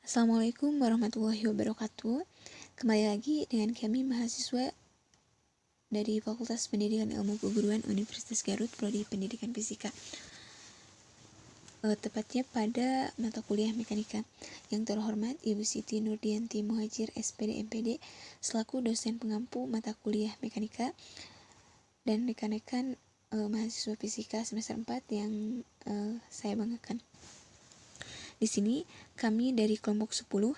Assalamualaikum warahmatullahi wabarakatuh. Kembali lagi dengan kami mahasiswa dari Fakultas Pendidikan Ilmu Keguruan Universitas Garut, Prodi Pendidikan Fisika. Tepatnya pada mata kuliah mekanika. Yang terhormat Ibu Siti Nurdianti Muhajir SPD MPD selaku dosen pengampu mata kuliah mekanika dan rekan-rekan mahasiswa fisika semester 4 yang saya banggakan. Di sini kami dari kelompok 10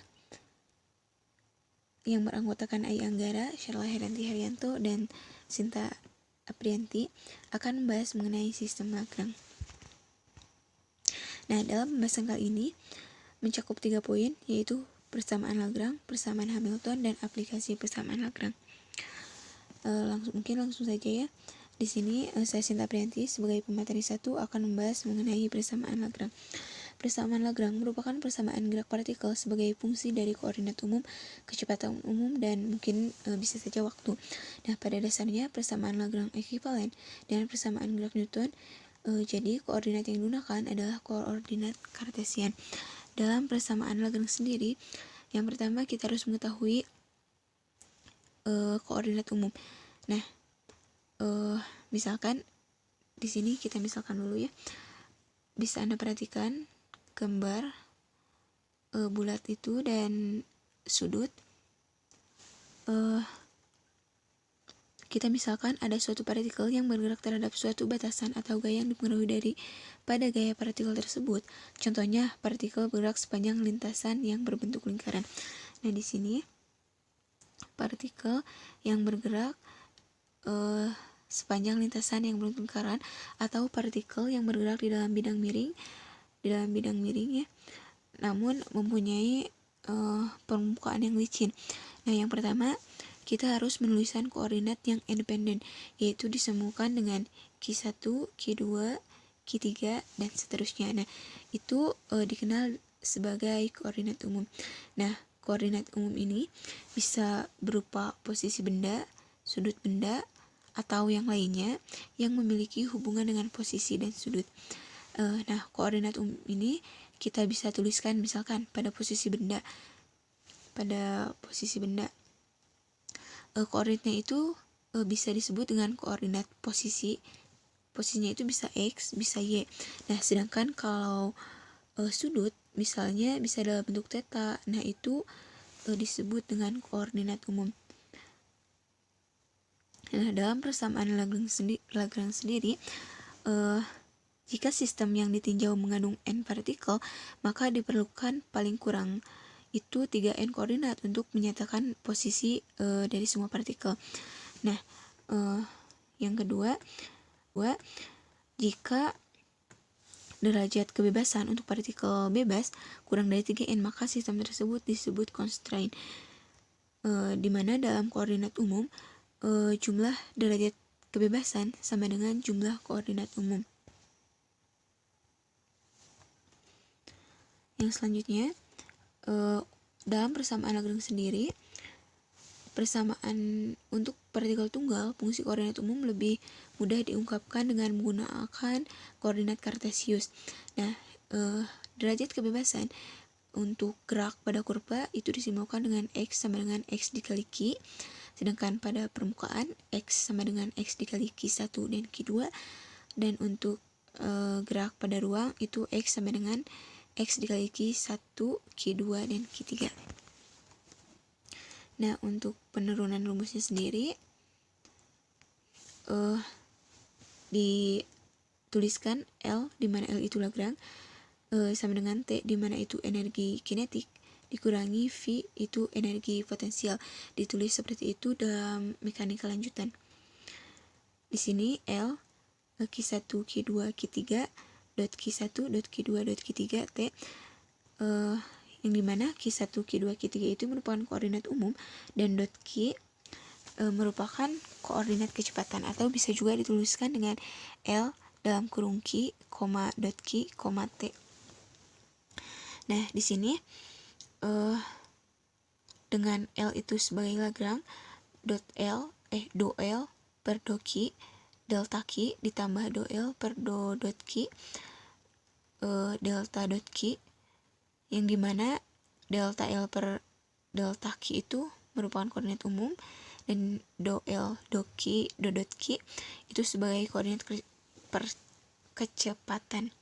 yang beranggotakan Ai Anggara, Sharla Heranti Haryanto, dan Sinta Aprianti akan membahas mengenai sistem Lagrange. Nah, dalam pembahasan kali ini mencakup 3 poin, yaitu persamaan Lagrange, persamaan Hamilton, dan aplikasi persamaan Lagrange. Langsung saja ya. Di sini saya Sinta Aprianti sebagai pemateri 1 akan membahas mengenai persamaan Lagrange. Persamaan Lagrange merupakan persamaan gerak partikel sebagai fungsi dari koordinat umum, kecepatan umum, dan mungkin bisa saja waktu. Nah, pada dasarnya persamaan Lagrange ekuivalen dengan persamaan gerak Newton. Jadi koordinat yang digunakan adalah koordinat Kartesian. Dalam persamaan Lagrange sendiri, yang pertama kita harus mengetahui koordinat umum. Nah, misalkan di sini kita misalkan dulu ya. Bisa Anda perhatikan gambar bulat itu dan sudut. Kita misalkan ada suatu partikel yang bergerak terhadap suatu batasan atau gaya yang dipengaruhi pada gaya partikel tersebut. Contohnya, partikel bergerak sepanjang lintasan yang berbentuk lingkaran. Nah, di sini partikel yang bergerak sepanjang lintasan yang berbentuk lingkaran atau partikel yang bergerak di dalam bidang miring ya, namun mempunyai permukaan yang licin. Nah, yang pertama kita harus menuliskan koordinat yang independen, yaitu disemukan dengan Q1, Q2, Q3, dan seterusnya. Nah, itu dikenal sebagai koordinat umum. Nah, koordinat umum ini bisa berupa posisi benda, sudut benda, atau yang lainnya yang memiliki hubungan dengan posisi dan sudut. Nah, koordinat umum ini kita bisa tuliskan misalkan pada posisi benda. Koordinatnya itu bisa disebut dengan koordinat posisi. Posisinya itu bisa X, bisa Y. Nah, sedangkan kalau sudut misalnya bisa dalam bentuk theta. Nah, itu disebut dengan koordinat umum. Nah, dalam persamaan Lagrange sendiri, jika sistem yang ditinjau mengandung n partikel, maka diperlukan paling kurang itu 3n koordinat untuk menyatakan posisi dari semua partikel. Nah, yang kedua, jika derajat kebebasan untuk partikel bebas kurang dari 3n, maka sistem tersebut disebut constraint. Di mana dalam koordinat umum jumlah derajat kebebasan sama dengan jumlah koordinat umum. Yang selanjutnya, dalam persamaan Lagrange sendiri, persamaan untuk partikel tunggal fungsi koordinat umum lebih mudah diungkapkan dengan menggunakan koordinat Kartesius. Nah, derajat kebebasan untuk gerak pada kurva itu disimbolkan dengan X sama dengan X dikali Q, sedangkan pada permukaan X sama dengan X dikali Q1 dan Q2, dan untuk gerak pada ruang itu X sama dengan X dikali Q1, Q2, dan Q3. Nah, untuk penurunan rumusnya sendiri dituliskan L, di mana L itu Lagrange, sama dengan T, di mana itu energi kinetik, dikurangi V, itu energi potensial. Ditulis seperti itu dalam mekanika lanjutan. Di sini L, Q1, Q2, Q3, dot Q1, dot Q2, dot Q3, T, yang dimana Q1, Q2, Q3 itu merupakan koordinat umum, dan dot Q merupakan koordinat kecepatan, atau bisa juga dituliskan dengan L dalam kurung Q, dot Q, T. Nah, di sini dengan L itu sebagai Lagrange, do L per do Q, delta Q ditambah do L per do dot Q, delta dot Q, yang dimana delta L per delta Q itu merupakan koordinat umum, dan do L do dot Q itu sebagai koordinat kecepatan.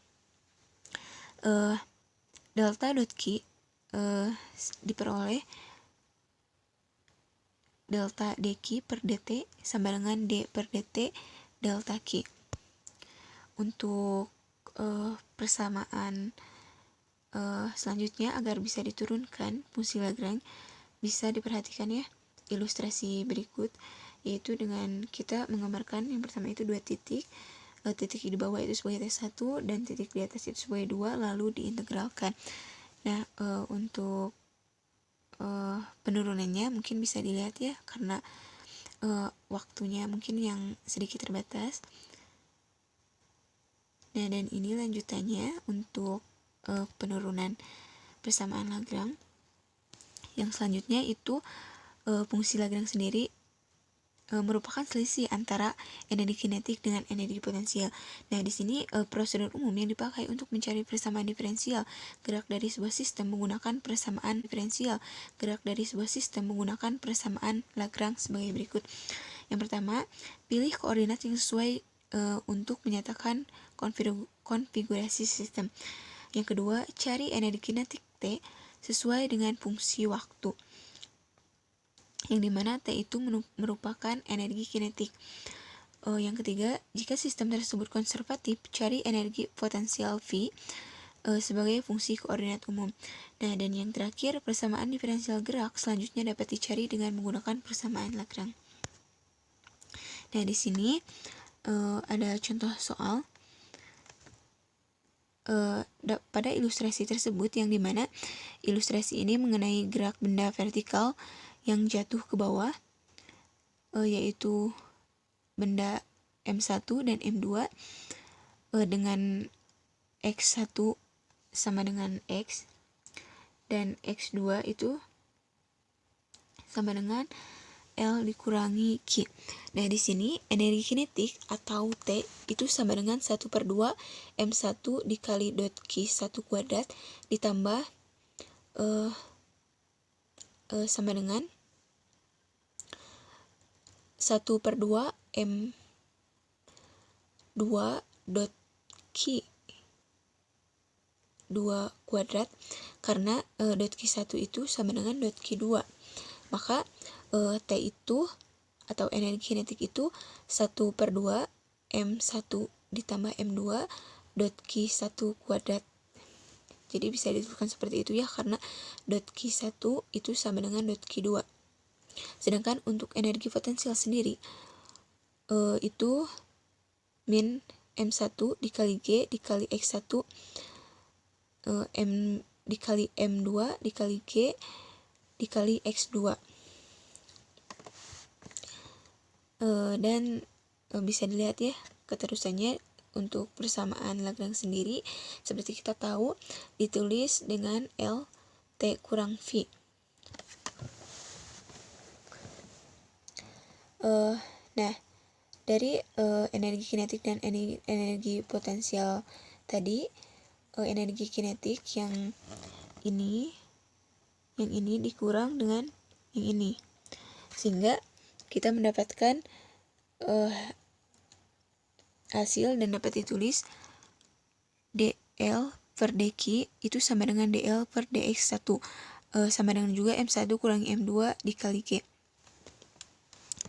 Delta dot Q diperoleh delta dq per dt sama dengan d per dt delta Q. Untuk persamaan selanjutnya, agar bisa diturunkan fungsi Lagrange, bisa diperhatikan ya ilustrasi berikut, yaitu dengan kita menggambarkan yang pertama itu dua titik, titik di bawah itu sebagai T1 dan titik di atas itu sebagai 2, lalu diintegralkan. Nah, untuk penurunannya mungkin bisa dilihat ya, karena waktunya mungkin yang sedikit terbatas. Nah, dan ini lanjutannya untuk penurunan persamaan Lagrange. Yang selanjutnya itu fungsi Lagrange sendiri merupakan selisih antara energi kinetik dengan energi potensial. Nah, di sini prosedur umum yang dipakai untuk mencari persamaan diferensial gerak dari sebuah sistem menggunakan persamaan diferensial gerak dari sebuah sistem menggunakan persamaan Lagrange sebagai berikut. Yang pertama, pilih koordinat yang sesuai untuk menyatakan konfigurasi sistem. Yang kedua, cari energi kinetik T sesuai dengan fungsi waktu, yang dimana T itu merupakan energi kinetik. Yang ketiga, jika sistem tersebut konservatif, cari energi potensial V sebagai fungsi koordinat umum. Nah, dan yang terakhir, persamaan diferensial gerak selanjutnya dapat dicari dengan menggunakan persamaan Lagrange. Nah, di sini ada contoh soal pada ilustrasi tersebut, yang dimana ilustrasi ini mengenai gerak benda vertikal yang jatuh ke bawah, yaitu benda M1 dan M2 dengan X1 sama dengan X dan X2 itu sama dengan L dikurangi Q. Nah, di sini energi kinetik atau T itu sama dengan 1/2 M1 dikali dot Q1 kuadrat ditambah sama dengan 1/2 M2 dot Q2 kuadrat, karena dot Q1 itu sama dengan dot Q2. Maka T itu atau energi kinetik itu 1/2 M1 ditambah M2 dot Q1 kuadrat. Jadi bisa dituliskan seperti itu ya, karena dot Q1 itu sama dengan dot Q2. Sedangkan untuk energi potensial sendiri itu min M1 dikali G dikali X1 M dikali M2 dikali G dikali X2. Dan bisa dilihat ya keterusannya untuk persamaan Lagrange sendiri, seperti kita tahu ditulis dengan L T kurang V. Nah, dari energi kinetik dan energi potensial tadi, energi kinetik yang ini dikurang dengan yang ini, sehingga kita mendapatkan hasil dan dapat ditulis dl per dq itu sama dengan dl per dx1 sama dengan juga m1 kurangi m2 dikali g,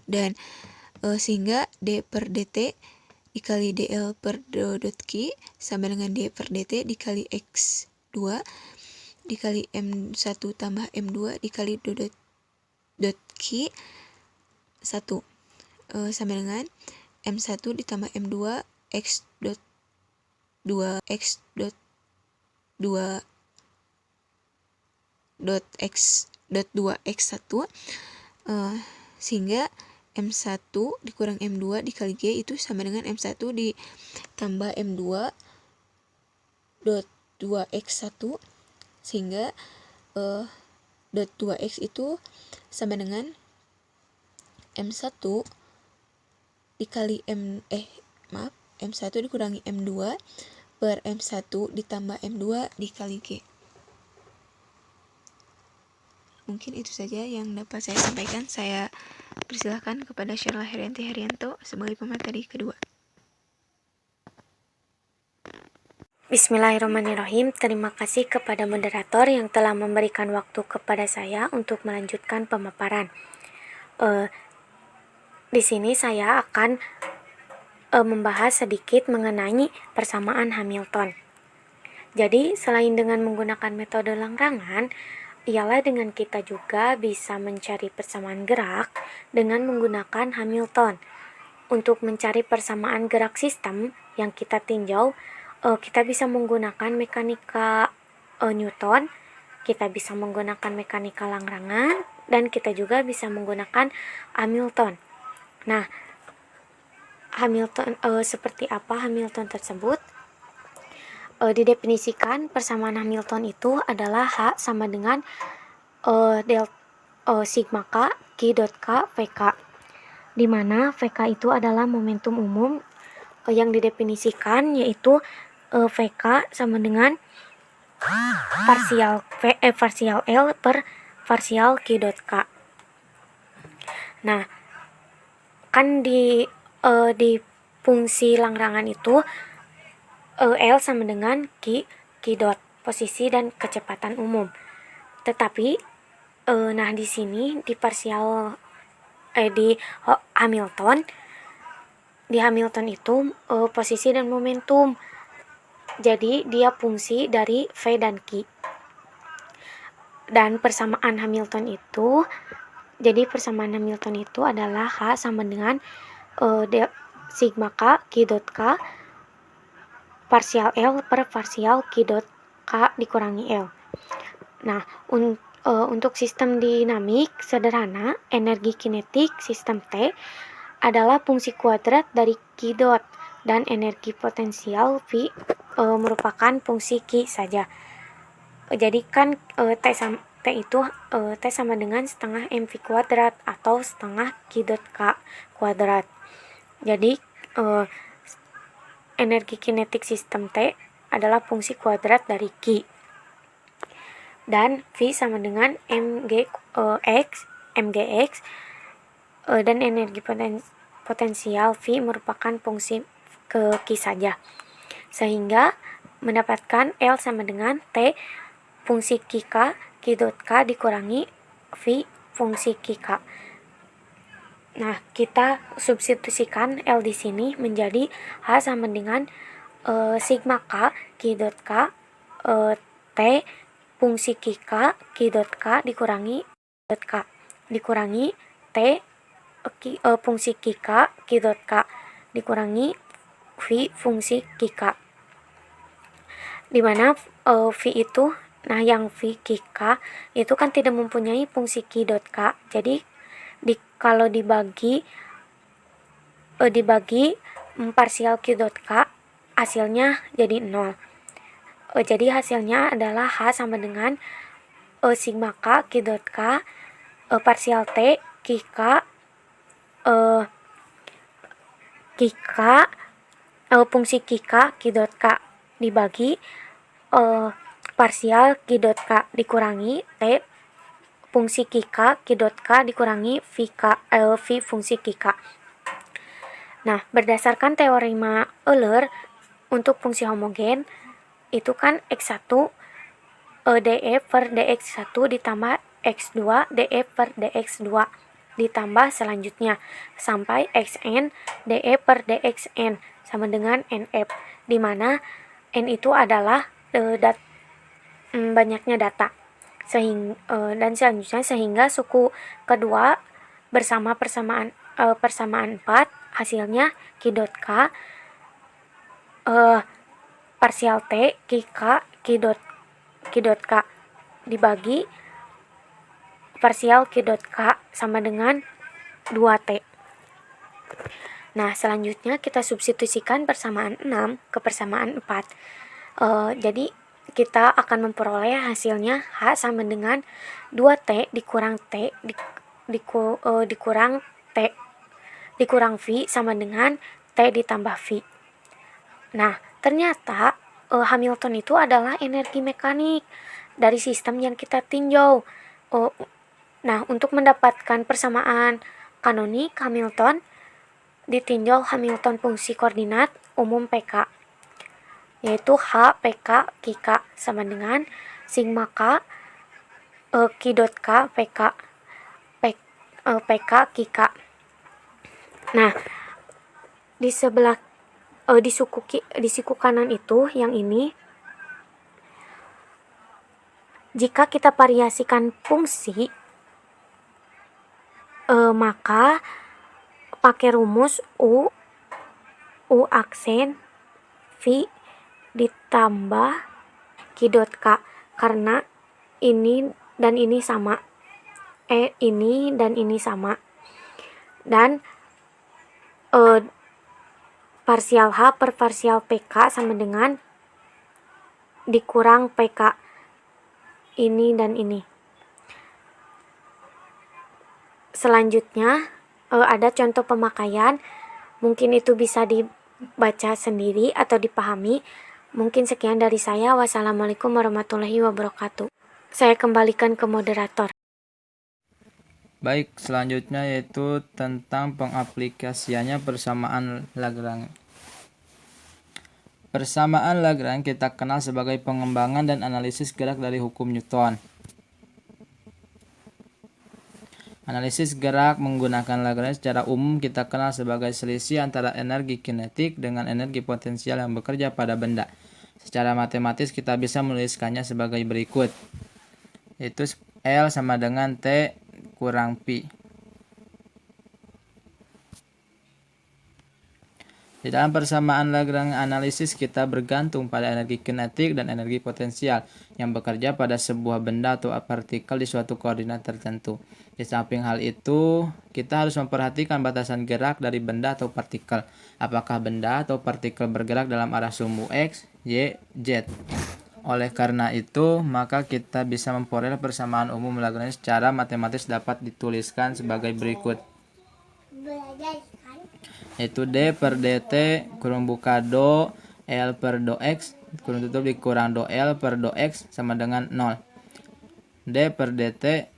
dan sehingga d per dt dikali dl per dot q sama dengan d per dt dikali x2 dikali m1 tambah m2 dikali dot q 1 sama dengan M1 ditambah M2 X dot 2 X dot 2 dot X dot 2 X1 sehingga M1 dikurang M2 dikali G itu sama dengan M1 ditambah M2 dot 2 X1 sehingga dot 2X itu sama dengan M1 dikali M1 dikurangi M2 per M1 ditambah M2 dikali G. Mungkin itu saja yang dapat saya sampaikan. Saya persilahkan kepada Sherla Herianto sebagai pemateri kedua. Bismillahirrahmanirrahim. Terima kasih kepada moderator yang telah memberikan waktu kepada saya untuk melanjutkan pemaparan. Di sini saya akan membahas sedikit mengenai persamaan Hamilton. Jadi, selain dengan menggunakan metode Lagrange, ialah dengan kita juga bisa mencari persamaan gerak dengan menggunakan Hamilton. Untuk mencari persamaan gerak sistem yang kita tinjau, kita bisa menggunakan mekanika Newton, kita bisa menggunakan mekanika Lagrange, dan kita juga bisa menggunakan Hamilton. Nah, Hamilton seperti apa Hamilton tersebut? Didefinisikan persamaan Hamilton itu adalah H sama dengan sigma K Q dot K VK, di mana VK itu adalah momentum umum yang didefinisikan, yaitu VK sama dengan parsial L per parsial Q dot K. Nah, kan di fungsi Lagrange itu L sama dengan Q dot, posisi dan kecepatan umum. Tetapi nah di sini di Hamilton itu posisi dan momentum. Jadi dia fungsi dari V dan Q. Dan persamaan Hamilton itu adalah H sama dengan sigma K Q dot K parsial L per parsial Q dot K dikurangi L. Nah, untuk sistem dinamik sederhana, energi kinetik sistem T adalah fungsi kuadrat dari Q dot, dan energi potensial V merupakan fungsi Q saja. Jadi kan T sama dengan setengah mv kuadrat atau setengah Q dot K kuadrat. Jadi energi kinetik sistem T adalah fungsi kuadrat dari Q. Dan V sama dengan mgx, dan energi potensial V merupakan fungsi ke Q saja. Sehingga mendapatkan L sama dengan T fungsi Q dot K dikurangi V fungsi K. Nah, kita substitusikan L di sini menjadi H sama dengan sigma K dot K T fungsi K dot K dikurangi dot K dikurangi T fungsi K dot K dikurangi V fungsi K. Dimana V itu, nah yang V K itu kan tidak mempunyai fungsi Q dot K. Jadi kalau dibagi parsial Q dot K, hasilnya jadi 0. Jadi hasilnya adalah H sama dengan sigma K Q dot K parsial T K fungsi K dot K dibagi parsial Q dot K dikurangi T fungsi K dot K dikurangi V fungsi K. Nah, berdasarkan teorema Euler untuk fungsi homogen itu kan X1 df per dx1 ditambah X2 df per dx2 ditambah selanjutnya sampai Xn df per dxn sama dengan nf, di mana n itu adalah banyaknya data dan selanjutnya sehingga suku kedua bersama persamaan 4 hasilnya Q dot K parsial T Q dot K dibagi parsial Q dot K sama dengan 2T. Nah, selanjutnya kita substitusikan persamaan 6 ke persamaan 4. Jadi kita akan memperoleh hasilnya H sama dengan 2T dikurang T dikurang T dikurang V sama dengan T ditambah V. Nah, ternyata Hamilton itu adalah energi mekanik dari sistem yang kita tinjau. Nah, untuk mendapatkan persamaan kanonik Hamilton, ditinjau Hamilton fungsi koordinat umum PK, yaitu H PK K sama dengan sigma K Ki dot K PK PK K. Nah, di sebelah di siku kanan itu yang ini, jika kita variasikan fungsi, maka pakai rumus U aksen V ditambah Q dot K, karena ini dan ini sama, ini dan ini sama, dan parsial H per parsial PK sama dengan dikurang PK ini dan ini. Selanjutnya ada contoh pemakaian, mungkin itu bisa dibaca sendiri atau dipahami. Mungkin sekian dari saya. Wassalamualaikum warahmatullahi wabarakatuh. Saya kembalikan ke moderator. Baik, selanjutnya yaitu tentang pengaplikasiannya persamaan Lagrange. Persamaan Lagrange kita kenal sebagai pengembangan dan analisis gerak dari hukum Newton. Analisis gerak menggunakan Lagrange secara umum kita kenal sebagai selisih antara energi kinetik dengan energi potensial yang bekerja pada benda. Secara matematis kita bisa menuliskannya sebagai berikut, yaitu L sama dengan T kurang Pi. Di dalam persamaan Lagrange analisis kita bergantung pada energi kinetik dan energi potensial yang bekerja pada sebuah benda atau partikel di suatu koordinat tertentu. Di samping hal itu, kita harus memperhatikan batasan gerak dari benda atau partikel. Apakah benda atau partikel bergerak dalam arah sumbu X, Y, Z. Oleh karena itu, maka kita bisa memperoleh persamaan umum Lagrange secara matematis dapat dituliskan sebagai berikut, yaitu D per dt kurung buka do L per do X kurung tutup dikurang do L per do X sama dengan 0. D per dt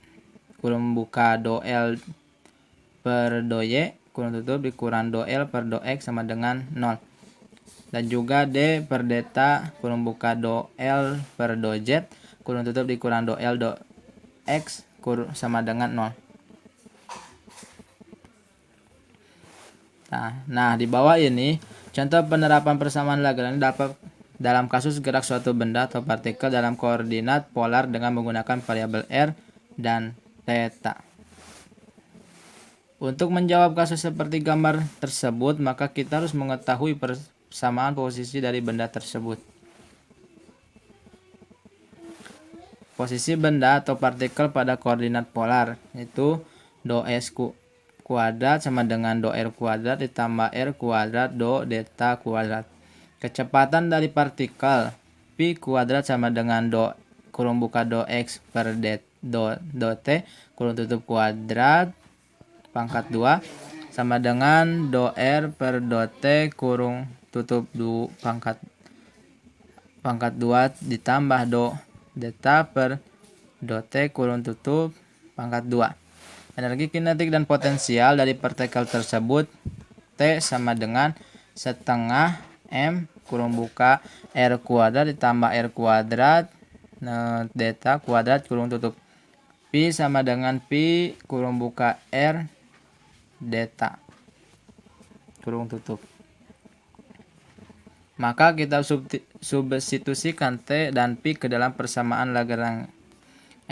kurung buka do L per do Y kurung tutup dikurang do L per do X sama dengan 0. Dan juga D per deta kurung buka do L per do Z kurung tutup dikurang do L do X sama dengan 0. Nah, di bawah ini contoh penerapan persamaan Lagrange dapat dalam kasus gerak suatu benda atau partikel dalam koordinat polar dengan menggunakan variabel r dan theta. Untuk menjawab kasus seperti gambar tersebut, maka kita harus mengetahui persamaan posisi dari benda tersebut. Posisi benda atau partikel pada koordinat polar, yaitu do S kuadrat sama dengan do R kuadrat ditambah R kuadrat do theta kuadrat. Kecepatan dari partikel P kuadrat sama dengan do kurung buka do X per do T kurung tutup kuadrat pangkat 2 sama dengan do R per do T kurung tutup pangkat 2 ditambah do theta per do T kurung tutup pangkat 2. Energi kinetik dan potensial dari partikel tersebut T sama dengan setengah M kurung buka R kuadrat ditambah R kuadrat theta kuadrat kurung tutup. Pi sama dengan Pi kurung buka R theta kurung tutup. Maka kita substitusikan T dan Pi ke dalam persamaan Lagrange.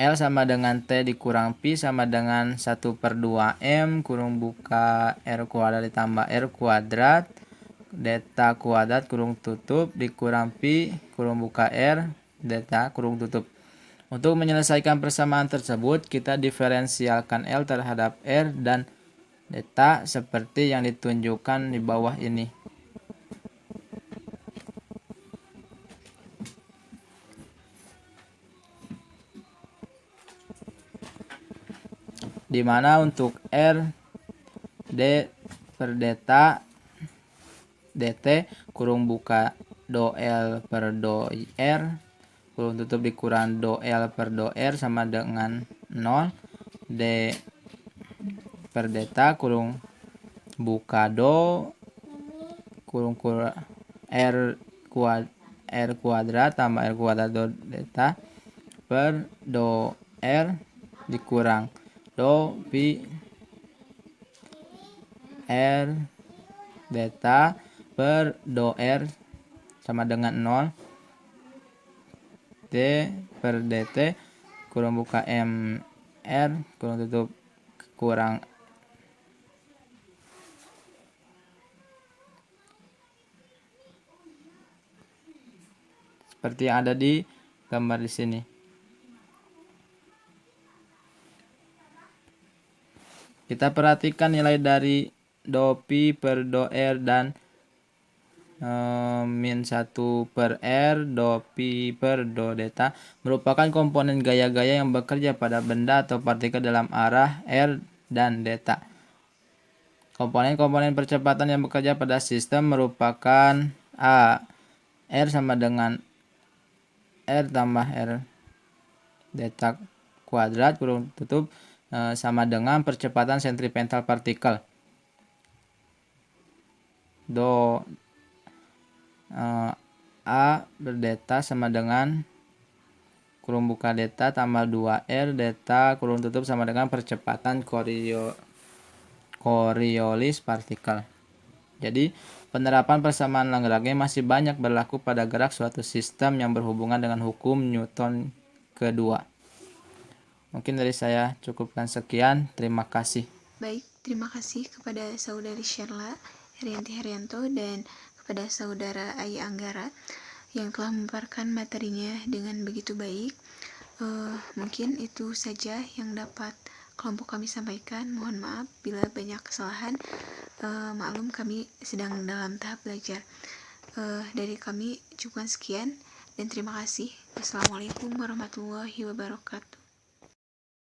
L sama dengan T dikurang Pi sama dengan 1 per 2M kurung buka R kuadrat ditambah R kuadrat theta kuadrat kurung tutup dikurang Pi kurung buka R theta kurung tutup. Untuk menyelesaikan persamaan tersebut, kita diferensialkan L terhadap R dan theta seperti yang ditunjukkan di bawah ini. Di mana untuk R D per theta dt kurung buka do L per do R kurung tutup dikurang do L per do R sama dengan 0, D per deta kurung buka do kurung R kuadrat tambah R kuadrat do deta per do R dikurang do pi R deta per do R sama dengan 0 D per dt kurang buka M R kurang tutup kurang seperti yang ada di gambar di sini. Kita perhatikan nilai dari do pi per do R dan min 1 per R do pi per do deta merupakan komponen gaya-gaya yang bekerja pada benda atau partikel dalam arah R dan deta. Komponen-komponen percepatan yang bekerja pada sistem merupakan A. R sama dengan R tambah R deta kuadrat kurung tutup sama dengan percepatan sentripetal partikel. Do A berdeta sama dengan kurung buka deta tambah 2R deta kurung tutup sama dengan percepatan Coriolis partikel. Jadi penerapan persamaan Lagrange masih banyak berlaku pada gerak suatu sistem yang berhubungan dengan hukum Newton kedua. Mungkin dari saya cukupkan sekian. Terima kasih. Baik, terima kasih kepada saudari Sherla Herianti Herianto dan kepada saudara Ai Anggara yang telah memaparkan materinya dengan begitu baik. Mungkin itu saja yang dapat kelompok kami sampaikan. Mohon maaf bila banyak kesalahan. Maklum kami sedang dalam tahap belajar. Dari kami cukupkan sekian dan terima kasih. Wassalamualaikum warahmatullahi wabarakatuh.